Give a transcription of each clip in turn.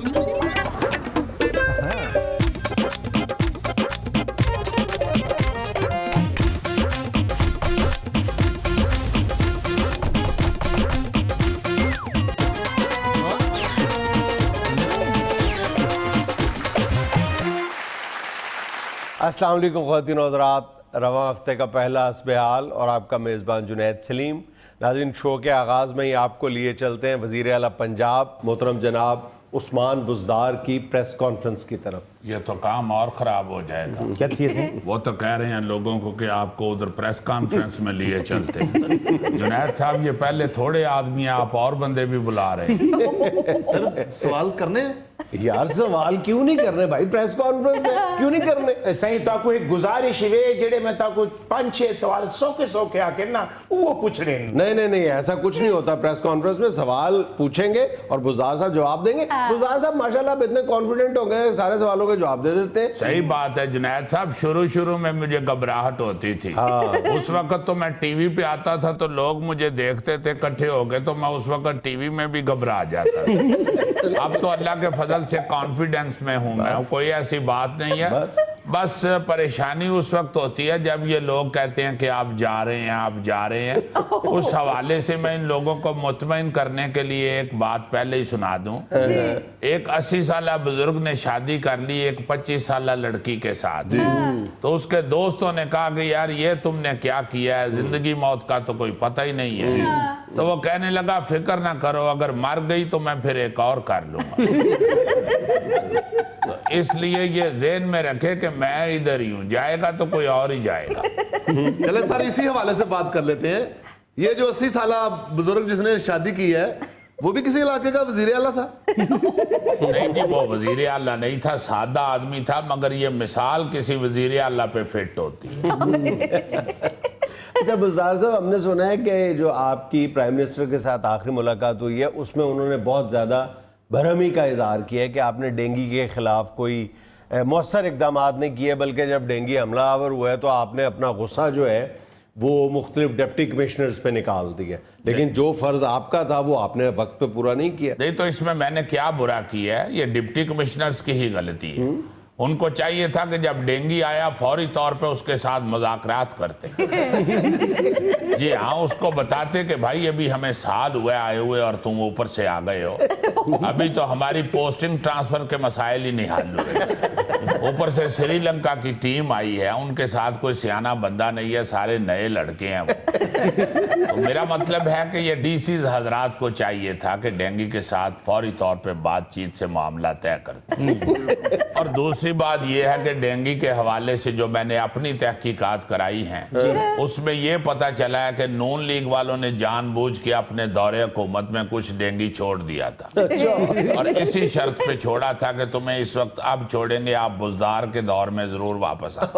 السلام علیکم خواتین و حضرات، رواں ہفتے کا پہلا حسب حال اور آپ کا میزبان جنید سلیم۔ ناظرین، شو کے آغاز میں ہی آپ کو لیے چلتے ہیں وزیر اعلیٰ پنجاب محترم جناب عثمان بزدار کی پریس کانفرنس کی طرف۔ یہ تو کام اور خراب ہو جائے گا۔ کیا چیز ہے؟ وہ تو کہہ رہے ہیں لوگوں کو کہ آپ کو ادھر پریس کانفرنس میں لیے چلتے ہیں۔ جنید صاحب، یہ پہلے تھوڑے آدمی ہیں، آپ اور بندے بھی بلا رہے ہیں۔ سر سوال کرنے ہیں؟ یار سوال کیوں نہیں کرنے بھائی، پریس کانفرنس ہے، کیوں نہیں کرنے؟ سائیں تاکو ایک گزارش ہوئے جڑے میں تاکو 5-6 سوال سوکے آکے نا وہ پوچھ رہے ہیں۔ نہیں ایسا کچھ نہیں ہوتا۔ پریس کانفرنس میں سوال پوچھیں گے اور بزدار صاحب جواب دیں گے۔ بزدار صاحب ماشاءاللہ اب اتنے کانفیڈنٹ ہو گئے، سارے سوالوں کے جواب دے دیتے ہیں۔ صحیح بات ہے جنید صاحب، شروع میں مجھے گھبراہٹ ہوتی تھی۔ اس وقت تو میں ٹی وی پہ آتا تھا تو لوگ مجھے دیکھتے تھے کٹھے ہو گئے، تو میں اس وقت ٹی وی میں بھی گھبرا جاتا تھا۔ اب تو اللہ کے فضل سے کانفیڈنس میں ہوں میں، کوئی ایسی بات نہیں ہے۔ بس پریشانی اس وقت ہوتی ہے جب یہ لوگ کہتے ہیں کہ آپ جا رہے ہیں۔ اس حوالے سے میں ان لوگوں کو مطمئن کرنے کے لیے ایک بات پہلے ہی سنا دوں۔ ایک 80 سالہ بزرگ نے شادی کر لی ایک 25 سالہ لڑکی کے ساتھ، تو اس کے دوستوں نے کہا کہ یار یہ تم نے کیا کیا ہے، زندگی موت کا تو کوئی پتہ ہی نہیں ہے۔ تو وہ کہنے لگا فکر نہ کرو، اگر مر گئی تو میں پھر ایک اور کر لوں گا۔ تو اس لیے یہ ذہن میں رکھے کہ میں ادھر ہی ہوں، جائے گا تو کوئی اور ہی جائے گا۔ چلیں سر اسی حوالے سے بات کر لیتے ہیں۔ یہ جو 80 سالہ بزرگ جس نے شادی کی ہے وہ بھی کسی علاقے کا وزیر اعلیٰ تھا؟ نہیں جی، وہ وزیر اعلیٰ نہیں تھا، سادہ آدمی تھا، مگر یہ مثال کسی وزیر اعلیٰ پہ فٹ ہوتی ہے۔ اچھا بزدار صاحب، ہم نے سنا ہے کہ جو آپ کی پرائم منسٹر کے ساتھ آخری ملاقات ہوئی ہے اس میں انہوں نے بہت زیادہ برہمی کا اظہار کیا ہے کہ آپ نے ڈینگی کے خلاف کوئی مؤثر اقدامات نہیں کیے، بلکہ جب ڈینگی حملہ آور ہوا ہے تو آپ نے اپنا غصہ جو ہے وہ مختلف ڈپٹی کمشنرز پہ نکال دیا، لیکن جو فرض آپ کا تھا وہ آپ نے وقت پہ پورا نہیں کیا۔ نہیں تو اس میں نے کیا برا کیا ہے؟ یہ ڈپٹی کمشنرز کی ہی غلطی ہے۔ ان کو چاہیے تھا کہ جب ڈینگی آیا فوری طور پہ اس کے ساتھ مذاکرات کرتے۔ جی ہاں، اس کو بتاتے کہ بھائی ابھی ہمیں سال ہوئے آئے ہوئے اور تم اوپر سے آ گئے ہو، ابھی تو ہماری پوسٹنگ ٹرانسفر کے مسائل ہی نہیں حل ہوئے، اوپر سے سری لنکا کی ٹیم آئی ہے، ان کے ساتھ کوئی سیانہ بندہ نہیں ہے، سارے نئے لڑکے ہیں وہ۔ تو میرا مطلب ہے کہ یہ ڈی سیز حضرات کو چاہیے تھا کہ ڈینگی کے ساتھ فوری طور پہ بات چیت سے معاملہ طے کرتے۔ اور دوسری بات یہ ہے کہ ڈینگی کے حوالے سے جو میں نے اپنی تحقیقات کرائی ہیں اس میں یہ پتہ چلا ہے کہ نون لیگ والوں نے جان بوجھ کے اپنے دور حکومت میں کچھ ڈینگی چھوڑ دیا تھا، اور اسی شرط پہ چھوڑا تھا کہ تمہیں اس وقت اب چھوڑیں گے، آپ بزدار کے دور میں ضرور واپس آئیں۔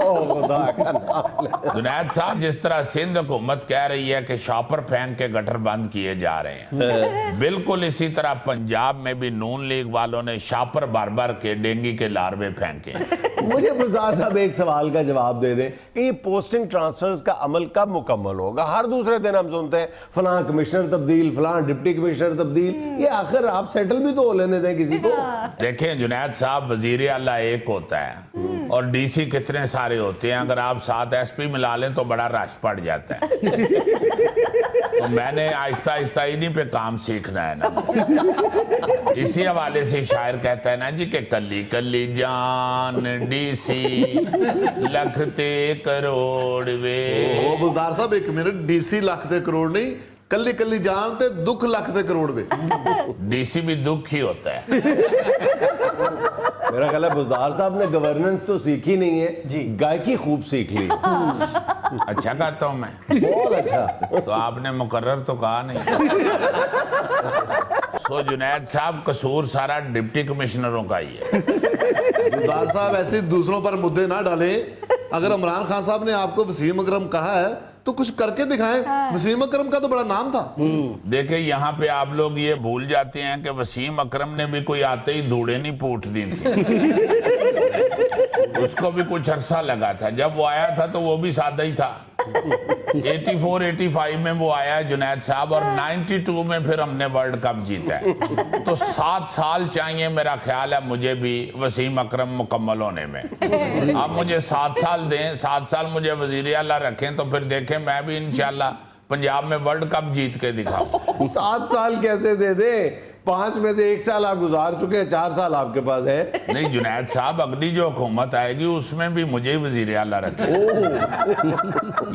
جنید صاحب، جس طرح سندھ حکومت کہہ رہی ہے کہ شاپر پھینک کے گٹر بند کیے جا رہے ہیں، بالکل اسی طرح پنجاب میں بھی نون لیگ والوں نے شاپر بھر کے ڈینگی کے لاروے پھینکے۔ مجھے بزدار صاحب ایک سوال کا جواب دے دیں کہ یہ پوسٹنگ ٹرانسفرز کا عمل کب مکمل ہوگا؟ ہر دوسرے دن ہم سنتے ہیں فلاں کمشنر تبدیل، فلاں ڈپٹی کمشنر تبدیل، یہ آخر آپ سیٹل بھی تو ہو لینے دیں کسی کو۔ دیکھیں جنید صاحب، وزیر اعلیٰ ایک ہوتا ہے اور ڈی سی کتنے سارے ہوتے ہیں، اگر آپ 7 ایس پی ملا لیں تو بڑا رش پڑ جاتا ہے۔ تو میں نے آہستہ انہی پہ کام سیکھنا ہے نا۔ اسی حوالے سے شاعر کہتا ہے نا جی کہ کلی کلی جان ڈی سی لکھتے کروڑ وے۔ وہ بزدار صاحب ایک منٹ، ڈی سی لکھتے کروڑ نہیں، کلی کلی جان تے دکھ لکھتے کروڑ وے۔ ڈی سی بھی دکھ ہی ہوتا ہے۔ میرا خیال ہے بزدار صاحب نے گورننس تو سیکھی نہیں ہے، گائکی خوب سیکھ لی۔ اچھا کہتا ہوں میں؟ بہت اچھا۔ تو آپ نے مقرر تو کہا نہیں۔ سو جنید صاحب، قصور سارا ڈپٹی کمشنروں کا ہی ہے۔ بزدار صاحب ایسے دوسروں پر مدعے نہ ڈالیں، اگر عمران خان صاحب نے آپ کو وسیم اکرم کہا ہے تو کچھ کر کے دکھائیں۔ وسیم اکرم کا تو بڑا نام تھا۔ دیکھیں یہاں پہ آپ لوگ یہ بھول جاتے ہیں کہ وسیم اکرم نے بھی کوئی آتے ہی دھوڑے نہیں پوٹ دی تھی، اس کو بھی کچھ عرصہ لگا تھا، جب وہ آیا تھا تو وہ بھی سادہ ہی تھا۔ 84-85 में वो आया है जुनैद साहब, और 92 में फिर हमने वर्ल्ड कप जीता है। तो 7 साल चाहिए मेरा ख्याल है मुझे भी वसीम अकरम मुकम्मल होने में। आप मुझे 7 साल दें, 7 साल मुझे वजीर आला रखें, तो फिर देखें मैं भी इंशाल्लाह पंजाब में वर्ल्ड कप जीत के दिखाऊं। 7 साल कैसे दे दे? 5 में से 1 साल आप गुजार चुके हैं, 4 साल आपके पास है। नहीं जुनैद साहब, अगली जो हुकूमत आएगी उसमें भी मुझे ही वजीर आला रखें,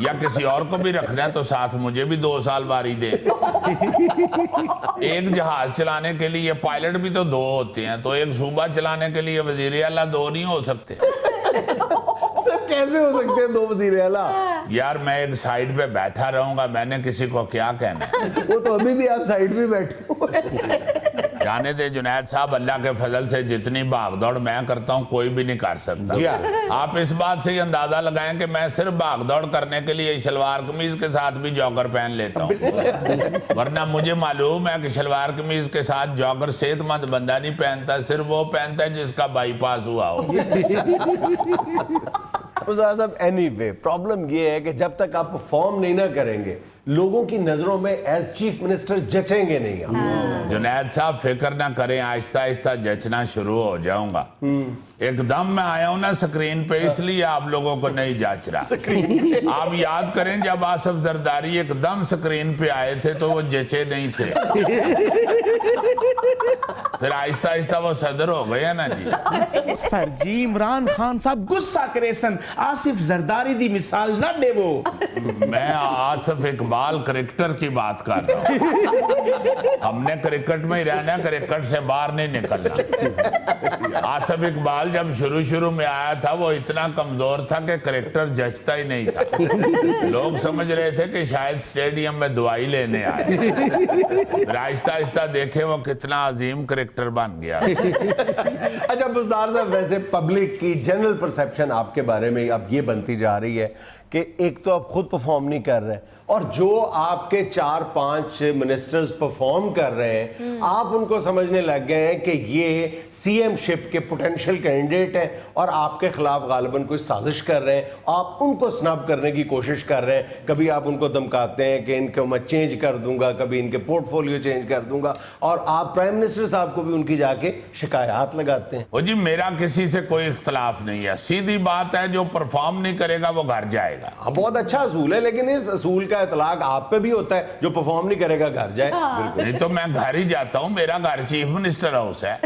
या किसी और को भी रखना है तो साथ मुझे भी 2 साल बारी दे। एक जहाज चलाने के लिए पायलट भी तो 2 होते हैं, तो एक सूबा चलाने के लिए वजीर आला 2 नहीं हो सकते। सर कैसे हो सकते हैं 2 वजीर आला? यार मैं एक साइड पे बैठा रहूंगा, मैंने किसी को क्या कहना है? वो तो अभी भी आप साइड में बैठे हुए हैं। जाने दे जुनैद साहब, अल्लाह के फजल से जितनी भागदौड़ मैं करता हूँ कोई भी नहीं कर सकता। जी हाँ। आप इस बात से ही अंदाजा लगाएं कि मैं सिर्फ भागदौड़ करने के लिए शलवार कमीज के साथ भी जॉगर पहन लेता हूँ, वरना मुझे मालूम है कि शलवार कमीज के साथ जॉगर सेहतमंद बंदा नहीं पहनता, सिर्फ वो पहनता है जिसका बाईपास हुआ हो। उस्ताद साहब, एनीवे प्रॉब्लम ये है कि जब तक आप परफॉर्म नहीं ना करेंगे, लोगों की नजरों में एज चीफ मिनिस्टर जचेंगे नहीं आप। जुनैद साहब फिक्र ना करें, आहिस्ता आहिस्ता जचना शुरू हो जाऊंगा। एकदम मैं आया हूं ना स्क्रीन पे, इसलिए आप लोगों को नहीं जाच रहा। आप याद करें जब आसिफ जरदारी एकदम स्क्रीन पे आए थे तो वो जचे नहीं थे, फिर आहिस्ता आहिस्ता वो सदर हो गए ना जी। सर जी, इमरान खान साहब गुस्सा करे सन, आसिफ जरदारी दी मिसाल ना देवो। मैं आसिफ इकबाल क्रिकेटर की बात कर रहा हूँ। हमने क्रिकेट में ही रहना, क्रिकेट से बाहर नहीं निकलना। आसिफ इकबाल जब शुरू में आया था वो इतना कमजोर था कि क्रिकेटर जचता ही नहीं था। लोग समझ रहे थे कि शायद स्टेडियम में दवाई लेने आए। आहिस्ता आहिस्ता देखे वो कितना अजीम क्रिकेटर बन गया। अच्छा बुज़दार साहब, वैसे पब्लिक की जनरल परसेप्शन आपके बारे में अब ये बनती जा रही है कि एक तो आप खुद परफॉर्म नहीं कर रहे, और जो आपके 4-5 मिनिस्टर्स परफॉर्म कर रहे हैं आप उनको समझने लग गए हैं कि ये सीएम शिप के पोटेंशियल कैंडिडेट हैं और आपके खिलाफ गालिबन कोई साजिश कर रहे हैं। आप उनको स्नब करने की कोशिश कर रहे हैं। कभी आप उनको धमकाते हैं कि इनको मैं चेंज कर दूंगा, कभी इनके पोर्टफोलियो चेंज कर दूंगा, और आप प्राइम मिनिस्टर साहब को भी उनकी जाके शिकायत लगाते हैं। वो जी मेरा किसी से कोई इख्तलाफ नहीं है, सीधी बात है, जो परफॉर्म नहीं करेगा वो घर जाएगा। हाँ, बहुत अच्छा असूल है, लेकिन इस असूल का इतलाक आप पे भी होता है, जो परफॉर्म नहीं करेगा घर जाए। बिल्कुल नहीं तो मैं घर ही जाता हूँ, मेरा घर चीफ मिनिस्टर हाउस है।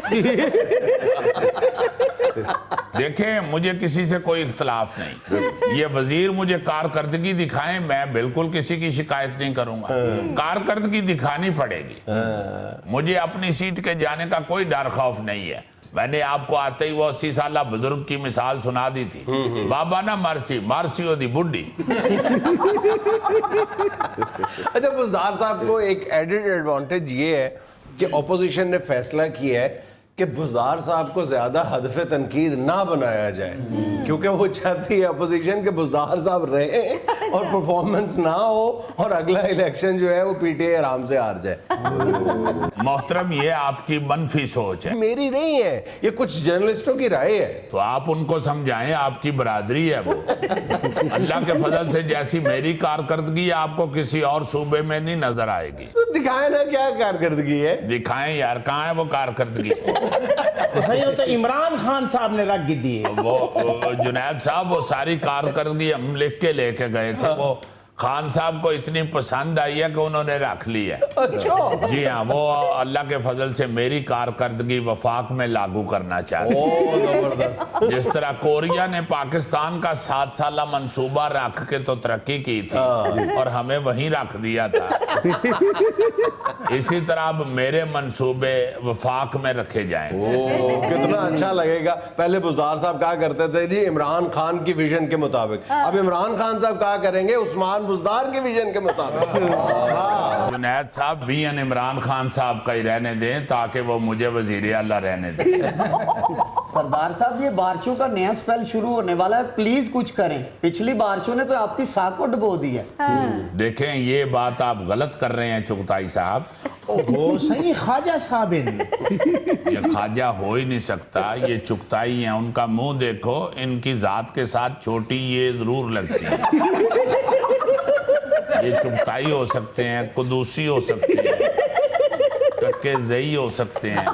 देखें मुझे किसी से कोई इख्तलाफ नहीं, ये वजीर मुझे कारकर्दगी दिखाएं, मैं बिल्कुल किसी की शिकायत नहीं करूंगा। कारकर्दगी दिखानी पड़ेगी, मुझे अपनी सीट के जाने का कोई डर खौफ नहीं है। मैंने आपको आते ही वो 80 साल बुजुर्ग की मिसाल सुना दी थी, बाबा ना मारसी होती बुढ़ी। अच्छा बुज़दार साहब को एक एडेड एडवांटेज ये है कि ऑपोजिशन ने फैसला किया है कि बुज़दार साहब को ज्यादा हदफ तनकीद ना बनाया जाए, क्योंकि वो चाहती है अपोजिशन के बुज़दार साहब रहे और परफॉर्मेंस ना हो और अगला इलेक्शन जो है वो पीटीआई आराम से हार जाए। मोहतरम ये आपकी मनफी सोच है, मेरी नहीं है, ये कुछ जर्नलिस्टों की राय है। तो आप उनको समझाएं, आपकी बरादरी है वो। अल्लाह के फजल से जैसी मेरी कारकर्दगी आपको किसी और सूबे में नहीं नजर आएगी। तो दिखाए ना क्या कारकर्दगी है। दिखाएं यार, कहाँ है वो कारकर्दगी? तो सही होता इमरान खान साहब ने रख दी है। वो जुनैद साहब वो सारी कारकर्दगी हम लिख के लेके गए थे, वो खान साहब को इतनी पसंद आई है कि उन्होंने रख ली है। अच्छा जी हाँ, वो अल्लाह के फजल से मेरी कारकर्दगी वफाक में लागू करना चाहते हैं। जबरदस्त। जिस तरह कोरिया ने पाकिस्तान का 7 साला मंसूबा रख के तो तरक्की की थी और हमें वहीं रख दिया था, इसी तरह अब मेरे मंसूबे वफाक में रखे जाएंगे। कितना अच्छा लगेगा। पहले बुज़दार साहब कहा करते थे जी इमरान खान की विजन के मुताबिक, अब इमरान खान साहब कहा करेंगे उस्मान बुज़दार के विजन के मुताबिक। जुनैद साहब भी इमरान खान साहब का ही रहने दें ताकि वो मुझे वजीर आला रहने दें। सरदार साहब ये बारिशों का नया स्पेल शुरू होने वाला है, प्लीज कुछ करें। पिछली बारिशों ने तो आपकी साख को डुबो दी है। देखें ये बात आप गलत कर रहे हैं चुगताई साहब। ओहो सही ख्वाजा साहब ये ख्वाजा हो ही नहीं सकता, ये चुगताई है। उनका मुंह देखो, इनकी जात के साथ छोटी ये जरूर लगती है। ये चुगताई हो सकते हैं, कुदूसी हो सकते हैं, कक्के ज़ई हो सकते हैं।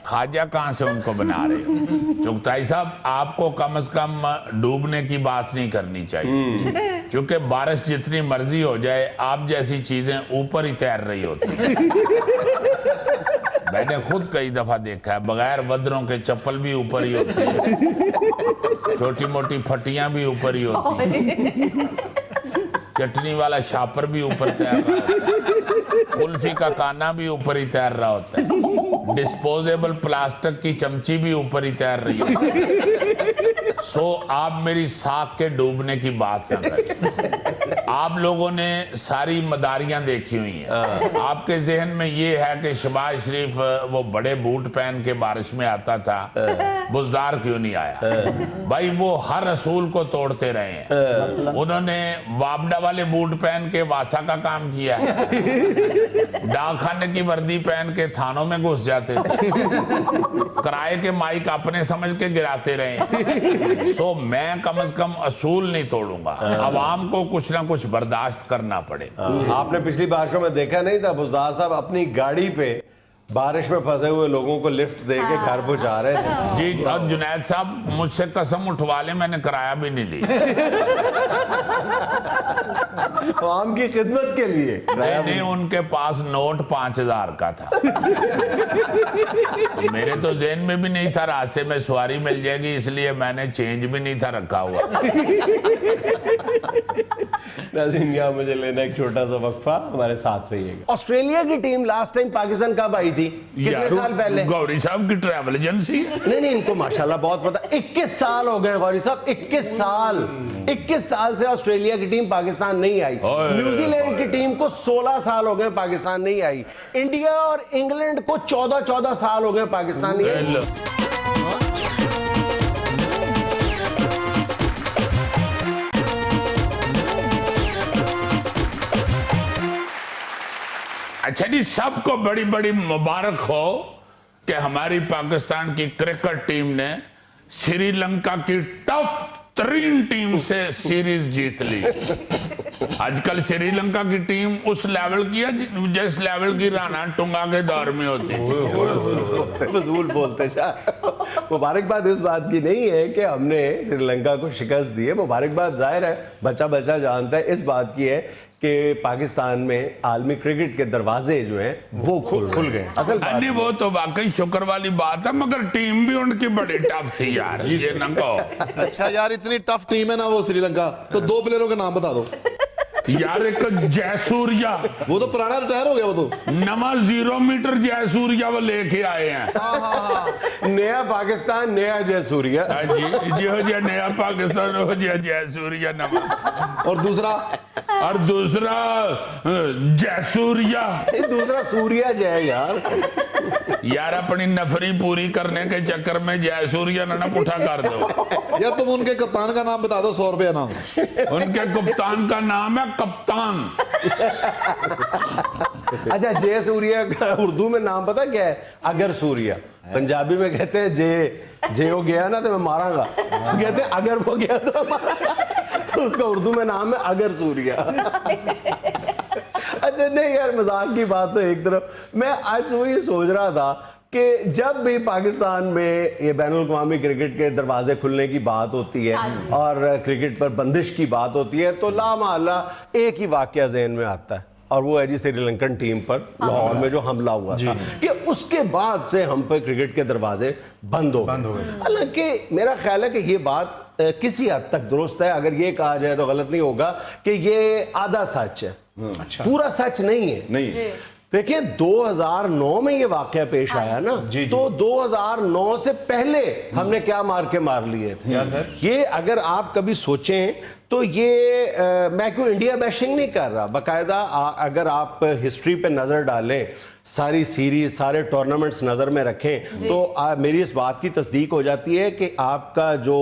खाजा कहाँ से उनको बना रहे हो? चुगताई साहब, आपको कम से कम डूबने की बात नहीं करनी चाहिए, क्योंकि बारिश जितनी मर्जी हो जाए आप जैसी चीजें ऊपर ही तैर रही होती हैं। मैंने खुद कई दफा देखा है, बगैर वदरों के चप्पल भी ऊपर ही होती है, छोटी मोटी फटियां भी ऊपर ही होती हैं, चटनी वाला शापर भी ऊपर तैर रहा होता है, कुल्फी का काना भी ऊपर ही तैर रहा होता है, डिस्पोजेबल प्लास्टिक की चमची भी ऊपर ही तैर रही होती है। सो आप मेरी साख के डूबने की बात ना करें। आप लोगों ने सारी मदारियां देखी हुई हैं, आपके जहन में ये है कि शहबाज शरीफ वो बड़े बूट पहन के बारिश में आता था, बुजदार क्यों नहीं आया? भाई वो हर रसूल को तोड़ते रहे हैं। उन्होंने वापडा वाले बूट पहन के वासा का काम किया है, डाकखाने की वर्दी पहन के थानों में घुस जाते थे, किराए के माइक अपने समझ के गिराते रहे। सो मैं कम से कम असूल नहीं तोड़ूंगा, अवाम को कुछ ना कुछ बर्दाश्त करना पड़ेगा। आपने पिछली बारिशों में देखा नहीं था, बुजदार साहब अपनी गाड़ी पे बारिश में फंसे हुए लोगों को लिफ्ट दे के घर पहुंचा रहे थे। जी, अब जुनैद साहब मुझसे कसम उठवा ले, मैंने किराया भी नहीं लिया। आवाम की खिदमत के लिए नहीं, उनके पास नोट 5000 का था। मेरे तो जेहन में भी नहीं था रास्ते में सवारी मिल जाएगी, इसलिए मैंने चेंज भी नहीं था रखा हुआ। नाज़रीन, यहाँ मुझे लेना एक छोटा सा वक्फा, हमारे साथ रहिएगा। ऑस्ट्रेलिया की टीम लास्ट टाइम पाकिस्तान कब आई थी? कितने साल पहले? गौरी साहब की ट्रैवल एजेंसी। नहीं, इनको माशाल्लाह बहुत पता। 21 साल हो गए गौरी साहब, 21 साल से ऑस्ट्रेलिया की टीम पाकिस्तान नहीं आई। न्यूजीलैंड की टीम को 16 साल हो गए पाकिस्तान नहीं आई। इंडिया और इंग्लैंड को 14 साल हो गए पाकिस्तान नहीं आई। अच्छा जी, सबको बड़ी बड़ी मुबारक हो कि हमारी पाकिस्तान की क्रिकेट टीम ने श्रीलंका की टफ तरीन टीम से सीरीज जीत ली। आजकल श्रीलंका की टीम उस लेवल की है जिस लेवल की राणा टुंगा के दौर में होती थी। फजूल बोलते शाह। मुबारकबाद इस बात की नहीं है कि हमने श्रीलंका को शिकस्त दी है, मुबारकबाद जाहिर है बच्चा बच्चा जानता है, इस बात की है कि पाकिस्तान में आलमी क्रिकेट के दरवाजे जो हैं वो खुल गए। असल बात नहीं, वो तो वाकई शुक्र वाली बात है, मगर टीम भी उनकी बड़ी टफ थी यार, ये ना कहो। अच्छा यार, इतनी टफ टीम है ना वो श्रीलंका, तो 2 प्लेयरों के नाम बता दो यार। एक जयसूर्या, वो तो पुराना रिटायर हो गया, वो तो नवा 0 मीटर जयसूर्या वो लेके आए हैं। नया पाकिस्तान, नया जयसूर्या। जी जी, हो जाए नया पाकिस्तान, हो जाए जयसूर्या नवा। और दूसरा जयसूर्या, दूसरा सूर्या जय यार। यार अपनी नफरी पूरी करने के चक्कर में जयसूर्या ना पुठा कर दो यार। तुम उनके कप्तान का नाम बता दो, 100 रुपया नाम। उनके कप्तान का नाम है कप्तान। अच्छा, जय सूर्या का उर्दू में नाम पता क्या है? अगर सूर्या। पंजाबी में कहते हैं जे हो गया ना तो मैं मारांगा, तो कहते हैं अगर वो गया तो तो उसका उर्दू में नाम है अगर सूर्या। अच्छा नहीं यार, मजाक की बात तो एक तरफ। मैं आज वो ये सोच रहा था कि जब भी पाकिस्तान में ये बैनुल-अक़वामी क्रिकेट के दरवाजे खुलने की बात होती है और क्रिकेट पर बंदिश की बात होती है, तो लामाअल्लाह एक ही वाकया ज़हन में आता है, और वो है जी श्रीलंकन टीम पर लाहौर में जो हमला हुआ था, कि उसके बाद से हम पर क्रिकेट के दरवाजे बंद हो गए। हालांकि मेरा ख्याल है कि ये बात किसी हद तक दुरुस्त है, अगर ये कहा जाए तो गलत नहीं होगा कि ये आधा सच है, पूरा सच नहीं है। देखिए 2009 में ये वाकया पेश आया ना, तो 2009 से पहले हमने क्या मार के मार लिए थे। ये अगर आप कभी सोचें तो ये मैं क्यों इंडिया बैशिंग नहीं कर रहा, बाकायदा अगर आप हिस्ट्री पे नजर डालें, सारी सीरीज, सारे टूर्नामेंट्स नज़र में रखें तो मेरी इस बात की तस्दीक हो जाती है कि आपका जो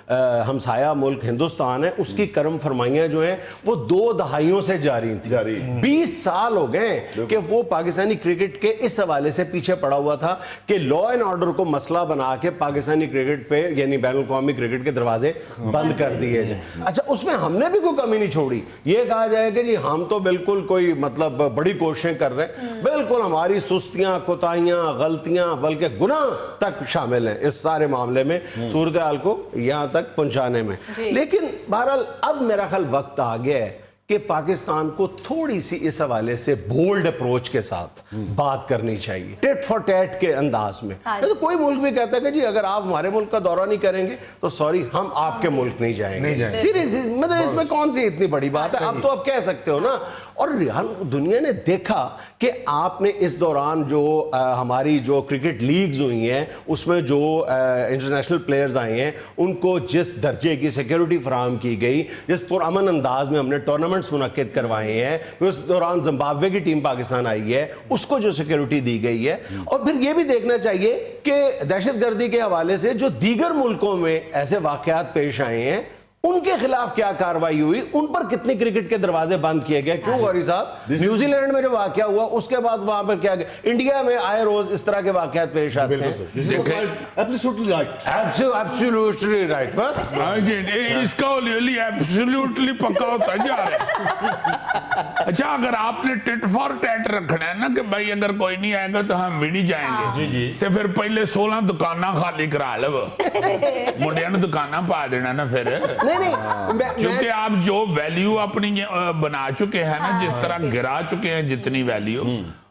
हमसाया मुल्क हिंदुस्तान है उसकी करम फरमाइयाँ जो हैं वो 2 दहाइयों से जारी थी। 20 साल हो गए कि वो पाकिस्तानी क्रिकेट के इस हवाले से पीछे पड़ा हुआ था कि लॉ एंड ऑर्डर को मसला बना के पाकिस्तानी क्रिकेट पे यानी बैनुल अक़वामी क्रिकेट के दरवाजे बंद कर दिए जाए। अच्छा, उसमें हमने भी कोई कमी नहीं छोड़ी। ये कहा जाए कि जी हम तो बिल्कुल कोई मतलब बड़ी कोशिशें कर रहे हैं, बिल्कुल हमारी सुस्तियां, कोताहियां, गलतियां बल्कि गुनाह तक शामिल हैं इस सारे मामले में सूरत हाल को यहां तक पहुंचाने में। लेकिन बहरहाल अब मेरा ख्याल वक्त आ गया है कि पाकिस्तान को थोड़ी सी इस हवाले से बोल्ड अप्रोच के साथ बात करनी चाहिए, टिट फॉर टैट के अंदाज में। तो कोई मुल्क भी कहता है कि जी अगर आप हमारे मुल्क का दौरा नहीं करेंगे तो सॉरी हम आपके मुल्क नहीं जाएंगे। सीरियसली, मतलब इसमें कौन सी इतनी बड़ी बात है? अब तो आप कह सकते हो ना। और यार दुनिया ने देखा कि आपने इस दौरान जो हमारी जो क्रिकेट लीग्स हुई हैं उसमें जो इंटरनेशनल प्लेयर्स आए हैं उनको जिस दर्जे की सिक्योरिटी फराहम की गई, जिस पुरअमन अंदाज में हमने टूर्नामेंट्स मुनक्किद करवाए हैं, फिर उस दौरान जिम्बाब्वे की टीम पाकिस्तान आई है उसको जो सिक्योरिटी दी गई है। और फिर यह भी देखना चाहिए कि दहशतगर्दी के हवाले से जो दीगर मुल्कों में ऐसे वाकयात पेश आए हैं उनके खिलाफ क्या कार्रवाई हुई, उन पर कितने क्रिकेट के दरवाजे बंद किए गए। क्यों गौरी साहब, न्यूजीलैंड में जो वाकया हुआ उसके बाद वहां पर क्या गया, इंडिया में आए रोज इस तरह के वाकयात पेश आते हैं। Absolutely right, absolutely right. बस इसका एब्सोल्युटली पक्का होता जा रहा है। अच्छा, अगर आपने टिट फॉर टैट रखना है ना कि भाई अगर कोई नहीं आएगा तो हम भी नहीं जाएंगे, तो फिर पहले 16 दुकाना खाली करा लो, मुंडिया ने दुकाना पा देना ना फिर। क्योंकि आप जो वैल्यू अपनी बना चुके हैं ना, जिस तरह गिरा चुके हैं जितनी वैल्यू,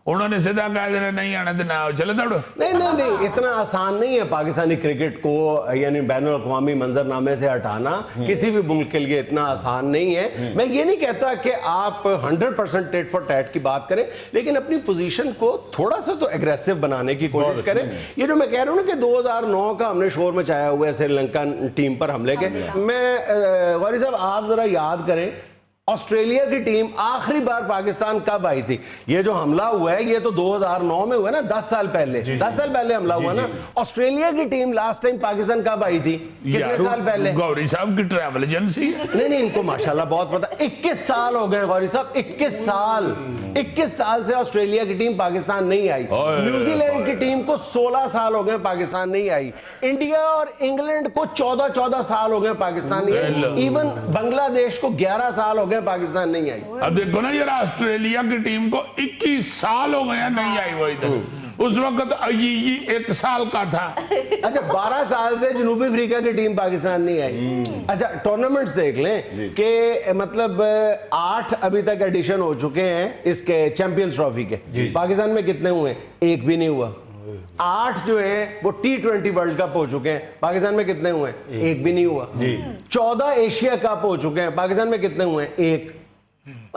उन्होंने सीधा कह देना नहीं आना तो ना चले दौड़ो। नहीं, इतना आसान नहीं है पाकिस्तानी क्रिकेट को यानी बैनुल अक़वामी मंजरनामे से हटाना। किसी भी मुल्क के लिए इतना आसान नहीं है। मैं ये नहीं कहता कि आप 100% टेट फॉर टैट की बात करें, लेकिन अपनी पोजीशन को थोड़ा सा तो एग्रेसिव बनाने की कोशिश करें। ये जो मैं कह रहा हूँ ना कि 2009 का हमने शोर मचाया हुआ है श्रीलंका टीम पर हमले के, मैं गौरी साहब आप जरा याद करें ऑस्ट्रेलिया की टीम आखिरी बार पाकिस्तान कब आई थी? ये जो हमला हुआ है ये तो 2009 में हुआ ना, 10 साल पहले। 10 साल पहले हमला हुआ ना। ऑस्ट्रेलिया की टीम लास्ट टाइम पाकिस्तान कब आई थी? कितने साल पहले? गौरी साहब की ट्रैवल एजेंसी नहीं, इनको माशाल्लाह बहुत पता। 21 साल हो गए गौरी साहब, 21 साल से ऑस्ट्रेलिया की टीम पाकिस्तान नहीं आई। न्यूजीलैंड की टीम को 16 साल हो गए पाकिस्तान नहीं आई। इंडिया और इंग्लैंड को 14 साल हो गए पाकिस्तान नहीं आई। इवन बांग्लादेश को 11 साल हो गए पाकिस्तान नहीं आई। अब देखो ना यार, ऑस्ट्रेलिया की टीम को 21 साल हो गए नहीं आई वो इधर। उस वक्त ये 1 साल का था। अच्छा, 12 साल से जनूबी अफ्रीका की टीम पाकिस्तान नहीं आई। अच्छा, टूर्नामेंट्स देख लें कि मतलब 8 अभी तक एडिशन हो चुके हैं इसके चैंपियंस ट्रॉफी के। पाकिस्तान में कितने हुए? एक भी नहीं हुआ। 8 जो है वो T20 वर्ल्ड कप हो चुके हैं, पाकिस्तान में कितने हुए? एक भी नहीं हुआ। 14 एशिया कप हो चुके हैं, पाकिस्तान में कितने हुए? एक।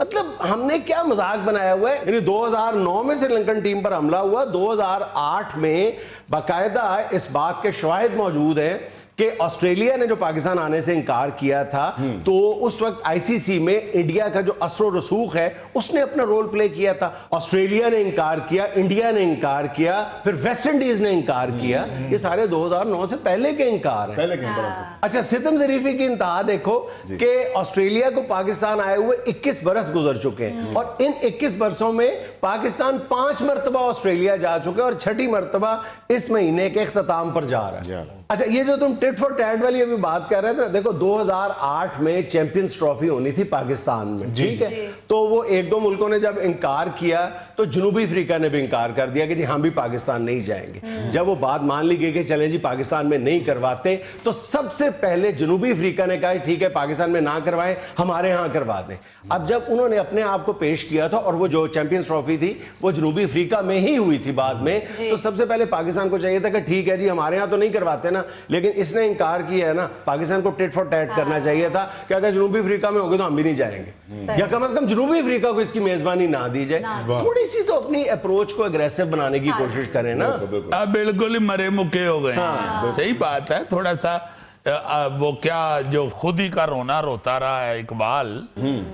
मतलब हमने क्या मजाक बनाया हुआ है? यानी 2009 में श्रीलंकन टीम पर हमला हुआ, 2008 में बाकायदा इस बात के शवाहिद मौजूद हैं कि ऑस्ट्रेलिया ने जो पाकिस्तान आने से इनकार किया था तो उस वक्त आईसीसी में इंडिया का जो असर रसूख है उसने अपना रोल प्ले किया था। ऑस्ट्रेलिया ने इनकार किया, इंडिया ने इनकार किया, फिर वेस्ट इंडीज ने इनकार किया। ये सारे 2009 से पहले के इनकार हैं। अच्छा, सितम ज़रीफी की इंतहा देखो कि ऑस्ट्रेलिया को पाकिस्तान आए हुए 21 बरस गुजर चुके हैं और इन 21 बरसों में पाकिस्तान 5 मरतबा ऑस्ट्रेलिया जा चुके और 6ठी मरतबा इस महीने के इख्तिताम पर जा रहा है। अच्छा, ये जो तुम टिट फॉर टैट वाली अभी बात कर रहे थे ना, देखो 2008 में चैंपियंस ट्रॉफी होनी थी पाकिस्तान में, ठीक है? तो वो 1-2 मुल्कों ने जब इनकार किया तो जनूबी अफ्रीका ने भी इनकार कर दिया कि जी हम भी पाकिस्तान नहीं जाएंगे। जब वो बात मान ली गई कि चलें जी पाकिस्तान में नहीं करवाते, तो सबसे पहले जनूबी अफ्रीका ने कहा ठीक है पाकिस्तान में ना करवाएं, हमारे यहाँ करवा दें। अब जब उन्होंने अपने आप को पेश किया था और वो जो चैंपियंस ट्रॉफी थी वो जनूबी अफ्रीका में ही हुई थी बाद में, तो सबसे पहले पाकिस्तान को चाहिए था कि ठीक है जी हमारे यहाँ तो नहीं करवाते ना, लेकिन इसने इनकार किया है ना, पाकिस्तान को टिट फॉर टैट करना चाहिए था कि अगर जनूबी अफ्रीका में होगे तो हम भी नहीं जाएंगे, या कम से कम जनूबी अफ्रीका को इसकी मेजबानी ना दी जाए। थोड़ी सी तो अपनी अप्रोच को एग्रेसिव बनाने की कोशिश करें ना। बिल्कुल ही मरे मुके हो गए। सही बात है, थोड़ा सा वो क्या जो खुद ही का रोना रोता रहा है इकबाल,